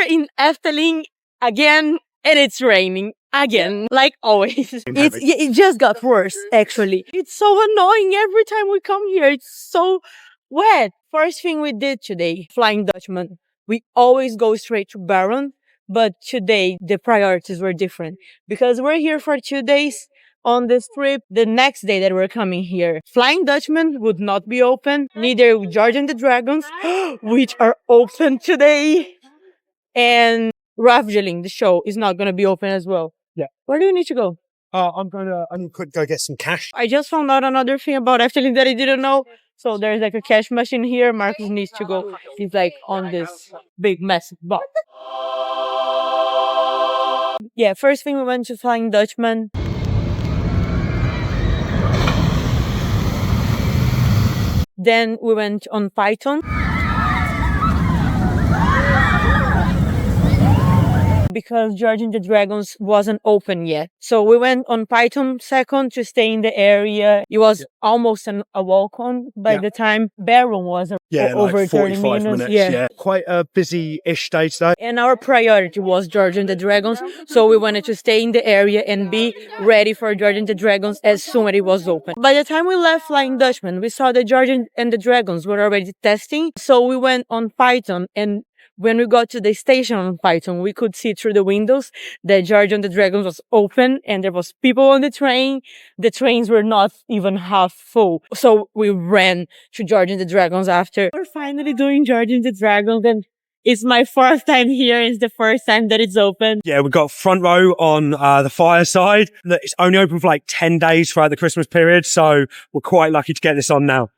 in Efteling again, and it's raining again, like always. It just got worse, actually. It's so annoying every time we come here. It's so wet. First thing we did today, Flying Dutchman. We always go straight to Baron, but today the priorities were different because we're here for 2 days on this trip. The next day that we're coming here, Flying Dutchman would not be open, neither George and the Dragons, which are open today, and Raveleijn, the show, is not going to be open as well. Yeah. Where do you need to go? I'm gonna go get some cash. I just found out another thing about Efteling that I didn't know. So there's like a cash machine here. Marcus needs to go. He's like on this big massive box. Yeah, first thing we went to Flying Dutchman. Then we went on Python. Because George and the Dragons wasn't open yet. So we went on Python second to stay in the area. It was almost a walk-on by the time Baron was over like 30 45 minutes. Yeah. Quite a busy-ish day today. And our priority was George and the Dragons. So we wanted to stay in the area and be ready for George and the Dragons as soon as it was open. By the time we left Flying Dutchman, we saw that George and the Dragons were already testing. So we went on Python, and when we got to the station on Python, we could see through the windows that George and the Dragons was open and there was people on the train. The trains were not even half full. So we ran to George and the Dragons after. We're finally doing George and the Dragons, and it's my 4th time here. It's the first time that it's open. Yeah, we've got front row on the fireside. It's only open for like 10 days throughout the Christmas period. So we're quite lucky to get this on now.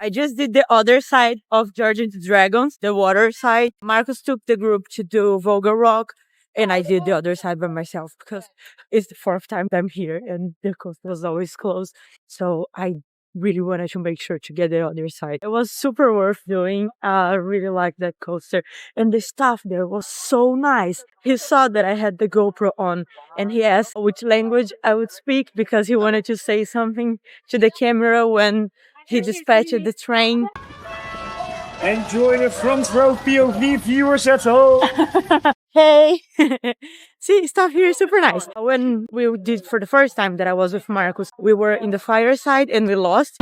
I just did the other side of George and the Dragons, the water side. Marcus took the group to do Vogel Rok, and I did the other side by myself because it's the 4th time I'm here and the coast was always closed. So I really wanted to make sure to get the other side. It was super worth doing. I really liked that coaster. And the staff there was so nice. He saw that I had the GoPro on and he asked which language I would speak because he wanted to say something to the camera when he dispatched the train. Enjoy the front row POV viewers at home. Hey! See, stuff here is super nice. When we did for the first time that I was with Marcus, we were in the fireside and we lost.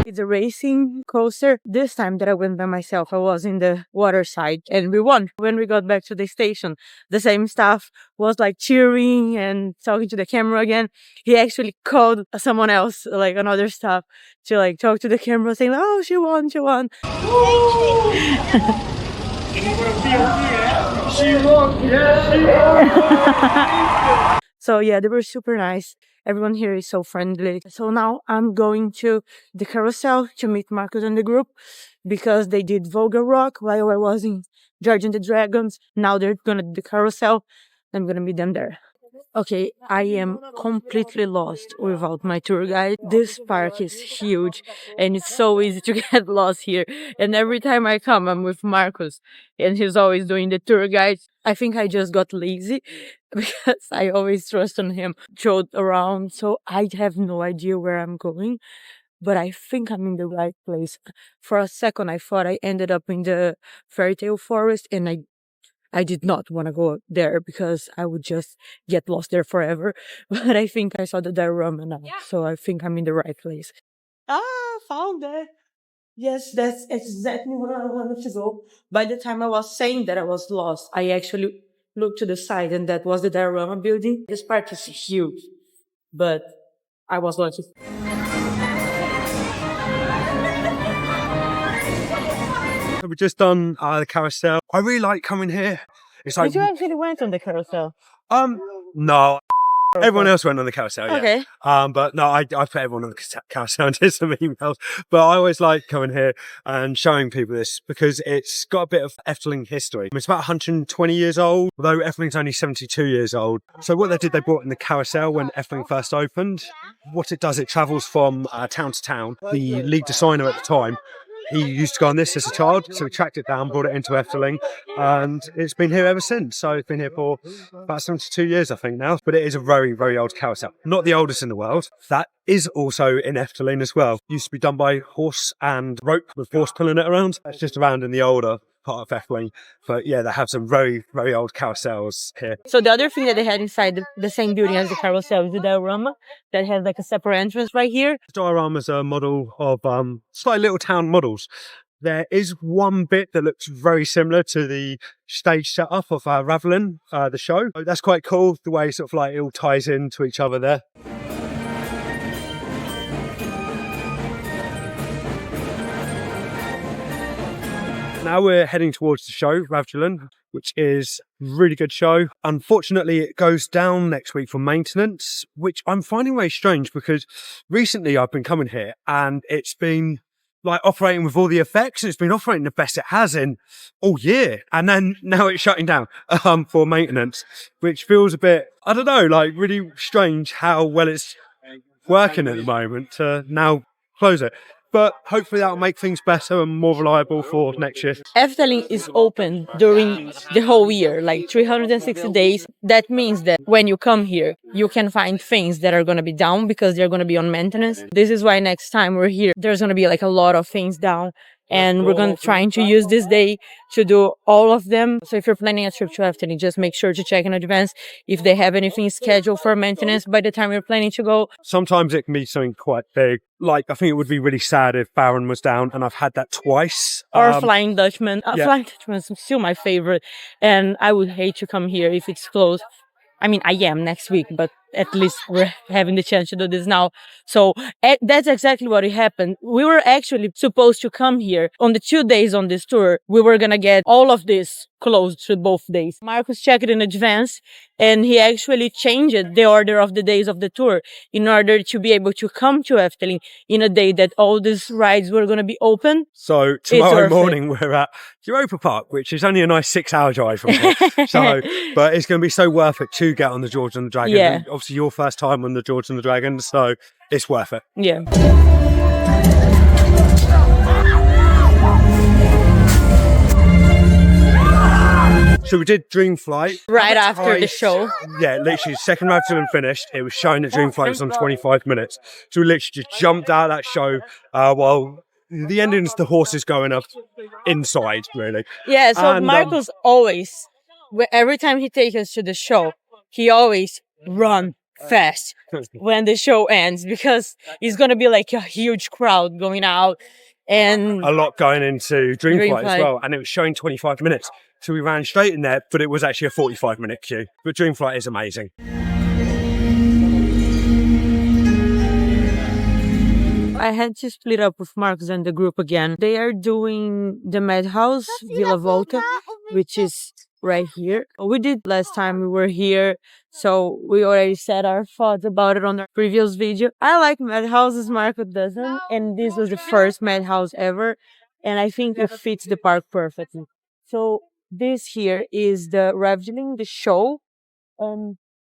It's a racing coaster. This time that I went by myself, I was in the water side and we won. When we got back to the station, the same staff was like cheering and talking to the camera again. He actually called someone else, like another staff, to like talk to the camera saying, oh, she won, she won. So yeah, they were super nice. Everyone here is so friendly. So now I'm going to the Carousel to meet Marcus and the group because they did Vogel Rok while I was in George and the Dragons. Now they're gonna do the Carousel. I'm gonna meet them there. Okay, I am completely lost without my tour guide. This park is huge and it's so easy to get lost here. And every time I come, I'm with Marcus and he's always doing the tour guide. I think I just got lazy because I always trust on him. Showed around, so I have no idea where I'm going. But I think I'm in the right place. For a second, I thought I ended up in the fairytale forest and I did not want to go there because I would just get lost there forever. But I think I saw the diorama now. So I think I'm in the right place. Ah, found it. Yes, that's exactly where I wanted to go. By the time I was saying that I was lost, I actually looked to the side and that was the diorama building. This park is huge, but I was lucky. We've just done the Carousel. I really like coming here. It's like, Did you actually went on the Carousel? no. Everyone else went on the Carousel, yeah. Okay. But no, I put everyone on the Carousel and did some emails. But I always like coming here and showing people this because it's got a bit of Efteling history. It's about 120 years old, although Efteling's only 72 years old. So what they did, they brought in the Carousel when Efteling first opened. What it does, it travels from town to town. The lead designer at the time he used to go on this as a child, so we tracked it down, brought it into Efteling, and it's been here ever since. So it's been here for about 72 years, I think now. But it is a very, very old carousel. Not the oldest in the world. That is also in Efteling as well. Used to be done by horse and rope with horse pulling it around. It's just around in the older part of Efteling. But yeah, they have some very, very old carousels here. So the other thing that they had inside the same building as the carousel is the diorama that has like a separate entrance right here. The diorama is a model of slightly little town models. There is one bit that looks very similar to the stage setup of Raveleijn, the show. So that's quite cool, the way sort of like it all ties into each other there. Now we're heading towards the show, Raveleijn, which is a really good show. Unfortunately, it goes down next week for maintenance, which I'm finding very strange because recently I've been coming here and it's been like operating with all the effects. It's been operating the best it has in all year. And then now it's shutting down for maintenance, which feels a bit, I don't know, like really strange how well it's working at the moment to now close it. But hopefully that'll make things better and more reliable for next year. Efteling is open during the whole year, like 360 days. That means that when you come here, you can find things that are going to be down because they're going to be on maintenance. This is why next time we're here, there's going to be like a lot of things down. And we're going to try to use this day to do all of them. So if you're planning a trip to Efteling, just make sure to check in advance if they have anything scheduled for maintenance by the time you're planning to go. Sometimes it can be something quite big. Like, I think it would be really sad if Baron was down, and I've had that twice. Or Flying Dutchman. Yeah. Flying Dutchman is still my favorite. And I would hate to come here if it's closed. I mean, I am next week, but at least we're having the chance to do this now. So that's exactly what happened. We were actually supposed to come here on the 2 days on this tour. We were going to get all of this closed to both days. Marcus checked in advance and he actually changed the order of the days of the tour in order to be able to come to Efteling in a day that all these rides were going to be open. So tomorrow morning we're at Europa Park, which is only a nice 6-hour drive from here. But it's going to be so worth it to get on the George and the Dragon. Yeah. Obviously your first time on the George and the Dragon, so it's worth it. Yeah. So we did Dreamflight. Right after the show. Yeah, literally, second Raveleijn finished, it was showing that Dreamflight was on 25 minutes. So we literally just jumped out of that show while the ending's the horses going up inside, really. Yeah, so And, Marcus always, every time he takes us to the show, he always run fast when the show ends because it's going to be like a huge crowd going out and a lot going into Dreamflight as Dreamflight. well, and it was showing 25 minutes. So we ran straight in there, but it was actually a 45-minute queue. But Dreamflight is amazing. I had to split up with Marcus and the group again. They are doing the Madhouse, Villa Volta, which is right here. We did last time we were here, so we already said our thoughts about it on our previous video. I like Madhouses, Marcus doesn't, and this was the first Madhouse ever, and I think it fits the park perfectly. So this here is the Raveleijn, the show,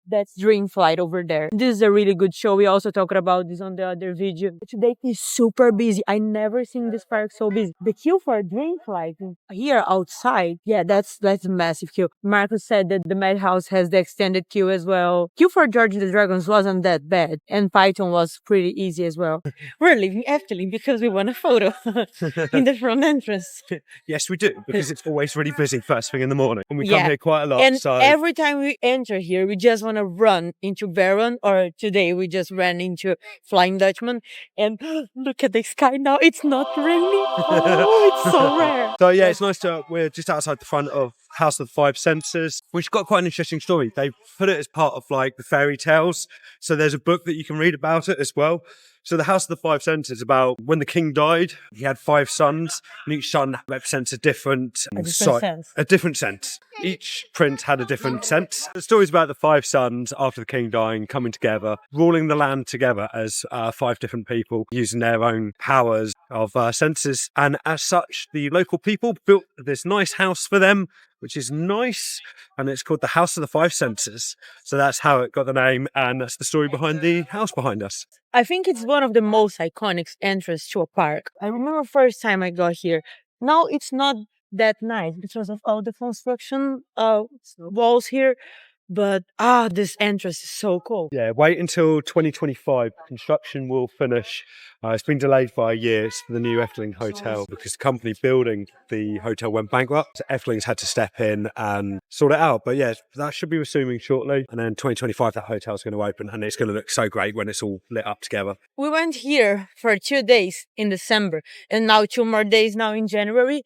that's Dreamflight over there. This is a really good show. We also talked about this on the other video. Today is super busy. I never seen this park so busy. The queue for Dreamflight here outside, yeah, that's a massive queue. Marcus said that the Madhouse has the extended queue as well. Queue for George the Dragons wasn't that bad, and Python was pretty easy as well. We're leaving Efteling because we want a photo in the front entrance. Yes, we do, because it's always really busy first thing in the morning. And we come here quite a lot. And so every time we enter here, we just want to run into Baron, or today we just ran into Flying Dutchman. And look at the sky now, it's not raining. Oh, it's so rare. So yeah, it's nice we're just outside the front of House of the Five Senses, which got quite an interesting story. They put it as part of like the fairy tales. So there's a book that you can read about it as well. So the House of the Five Senses is about when the king died, he had 5 sons, and each son represents a different sense. Each prince had a different sense. The story's about the 5 sons after the king dying, coming together, ruling the land together as 5 different people, using their own powers. of senses. And as such, the local people built this nice house for them, which is nice. And it's called the House of the Five Senses. So that's how it got the name. And that's the story behind the house behind us. I think it's one of the most iconic entrances to a park. I remember first time I got here. Now it's not that nice because of all the construction walls here. But this entrance is so cool. Yeah, wait until 2025. Construction will finish. It's been delayed by a year. It's for the new Efteling Hotel because the company building the hotel went bankrupt. So Efteling's had to step in and sort it out. But yeah, that should be resuming shortly. And then 2025, that hotel's going to open and it's going to look so great when it's all lit up together. We went here for 2 days in December and now 2 more days now in January.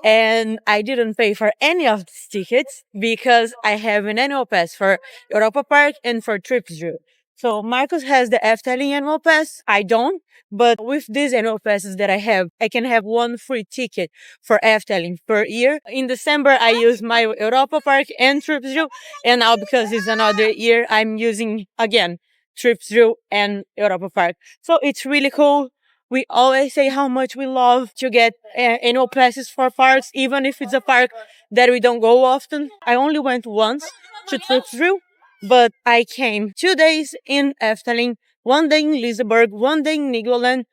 And I didn't pay for any of these tickets because I have an annual pass for Europa Park and for Tripsdrill. So Marcus has the Efteling annual pass. I don't. But with these annual passes that I have, I can have 1 free ticket for Efteling per year. In December, I used my Europa Park and Tripsdrill. And now because it's another year, I'm using again Tripsdrill and Europa Park. So it's really cool. We always say how much we love to get annual passes for parks, even if it's a park that we don't go often. I only went once to Tripsdrill, but I came 2 days in Efteling, 1 day in Liseberg, 1 day in Nigloland,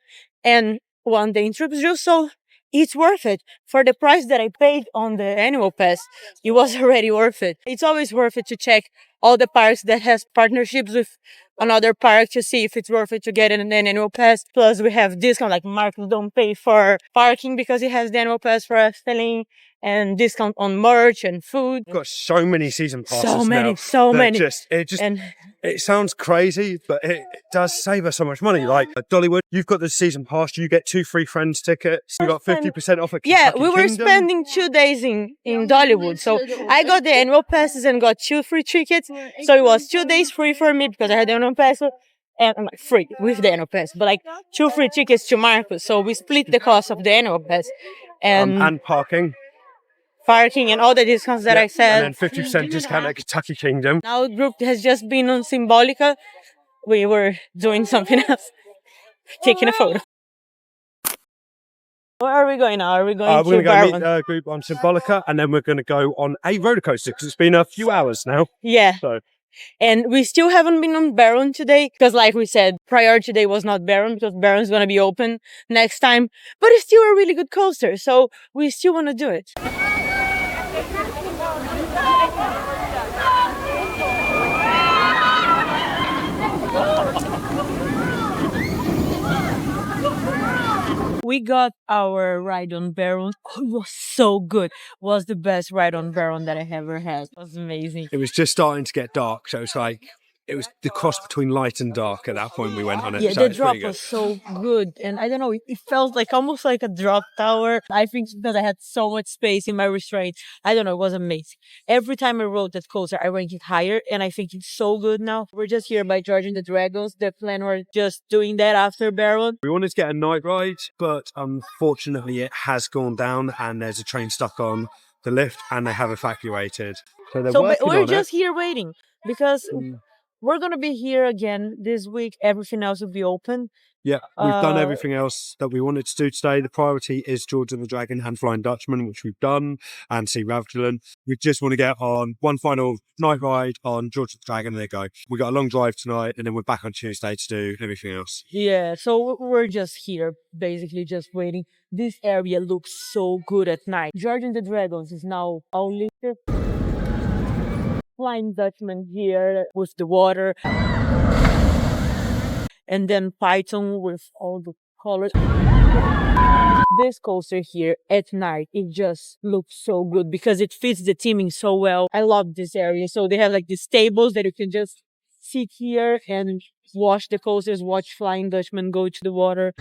and 1 day in Tripsdrill. So it's worth it. For the price that I paid on the annual pass, it was already worth it. It's always worth it to check all the parks that has partnerships with another park to see if it's worth it to get an annual pass. Plus we have discount, like Marcus don't pay for parking because he has the annual pass for Efteling, and discount on merch and food. We've got so many season passes So many, now. so many. It sounds crazy, but it does save us so much money. Like at Dollywood, you've got the season pass, you get 2 free Friends tickets. You got 50% off at Yeah, Kentucky we were Kingdom. spending 2 days in Dollywood. So I got the annual passes and got 2 free tickets. So it was 2 days free for me because I had the annual pass. And I'm like free with the annual pass, but like 2 free tickets to Marcus. So we split the cost of the annual pass And parking and all the discounts that I said. And then 50% discount at Kentucky Kingdom. Our group has just been on Symbolica. We were doing something else, taking a photo. Where are we going now? Are we going to We're going to go Baron? meet the group on Symbolica, and then we're going to go on a roller coaster because it's been a few hours now. Yeah. So. And we still haven't been on Baron today because, like we said, prior today was not Baron because Baron's going to be open next time. But it's still a really good coaster, so we still want to do it. We got our ride on Baron. Oh, it was so good. It was the best ride on Baron that I ever had. It was amazing. It was just starting to get dark, so it's like it was the cross between light and dark at that point we went on it. Yeah, so the drop was so good. And I don't know, it felt like almost like a drop tower. I think because I had so much space in my restraint. I don't know, it was amazing. Every time I rode that coaster, I ranked it higher. And I think it's so good now. We're just here by George and the Dragons. The plan was just doing that after Baron. We wanted to get a night ride, but unfortunately it has gone down and there's a train stuck on the lift and they have evacuated. So we're just here waiting because... We're going to be here again this week. Everything else will be open. Yeah, we've done everything else that we wanted to do today. The priority is George and the Dragon and Flying Dutchman, which we've done, and see Raveleijn. We just want to get on one final night ride on George and the Dragon and then go. We got a long drive tonight and then we're back on Tuesday to do everything else. Yeah, so we're just here, basically just waiting. This area looks so good at night. George and the Dragons is now all lit. Flying Dutchman here with the water, and then Python with all the colors. This coaster here at night, it just looks so good because it fits the theming so well. I love this area. So they have like these tables that you can just sit here and watch the coasters, watch Flying Dutchman go to the water.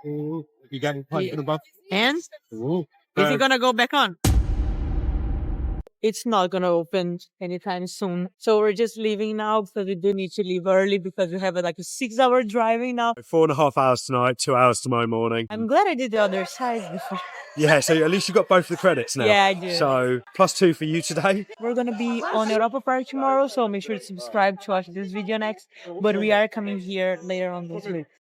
Ooh, you got a pipe in the buff? And Ooh. is he gonna go back on? it's not gonna open anytime soon. So we're just leaving now because we do need to leave early because we have like a 6-hour driving now. 4.5 hours tonight, 2 hours tomorrow morning. I'm glad I did the other side before. Yeah, so at least you got both the credits now. Yeah, I do. So +2 for you today. We're gonna be on Europa Park tomorrow, so make sure to subscribe to watch this video next. But we are coming here later on this week.